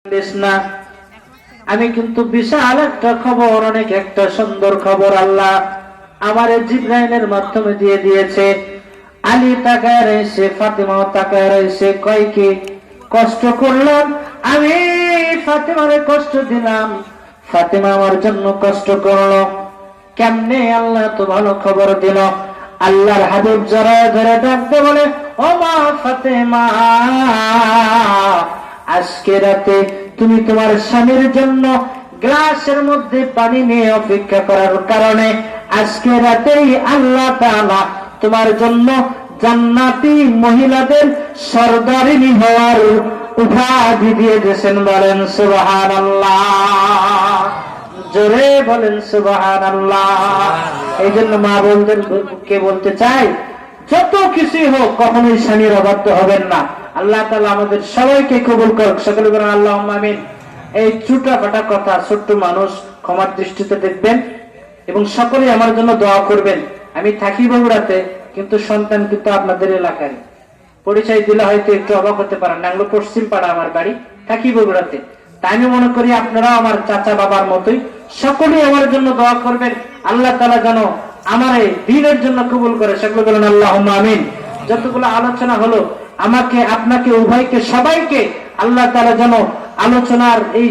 না, আমি কিন্তু বিশাল একটা খবর, অনেক একটা সুন্দর খবর আল্লাহ আমার জিবরাইলের মাধ্যমে দিয়ে দিয়েছে। আলী তাকায় রয়েছে, ফাতেমাও তাকায় রয়েছে, কয় কি কষ্ট করলাম আমি, ফাতেমারে কষ্ট দিলাম, ফাতেমা আমার জন্য কষ্ট করলো। কেমনে? আল্লাহ তো ভালো খবর দিল। আল্লাহর হাবিব জড়ায় ধরে ডাকতে বলে, ও মা ফাতেমা, আজকে রাতে তুমি তোমার স্বামীর জন্য গ্লাসের মধ্যে পানি নিয়ে অপেক্ষা করার কারণে আজকে রাতেই আল্লাহ তাআলা তোমার জন্য জান্নাতি মহিলাদের সরদারিনী হওয়ার উপাধি দিয়ে দিয়েছেন। বলেন সুবহানাল্লাহ, জোরে বলেন সুবহানাল্লাহ। এই জন্য মা বোনদেরকে বলতে চাই, যত কিছুই হোক কখনোই স্বামীর অবাধ্য হবেন না। আল্লাহ তাআলা আমাদের সবাইকে কবুল করুক, সকলে বলেন আল্লাহুম্মা আমিন। এই ছোটখাটো কথা, ছোট্ট মানুষ, ক্ষমার দৃষ্টিতে দেখবেন এবং সকলে আমার জন্য দোয়া করবেন। আমি থাকি বগুড়াতে, কিন্তু সন্তান কিন্তু আপনাদের এলাকায়। পরিচয় দিলে হয়তো একটু অবাক হতে পারেন, নাঙ্গল পশ্চিম পাড়া আমার বাড়ি, থাকি বগুড়াতে। তাই আমি মনে করি আপনারা আমার চাচা বাবার মতোই, সকলেই আমার জন্য দোয়া করবেন। আল্লাহ তাআলা যেন আমার এই দ্বীনের জন্য কবুল করে, সকলে বলেন আল্লাহুম্মা আমিন। যতগুলো আলোচনা হলো, আমাকে, আপনাকে, উভয়কে, সবাইকে আল্লাহ তাআলা যেন আলোচনার এই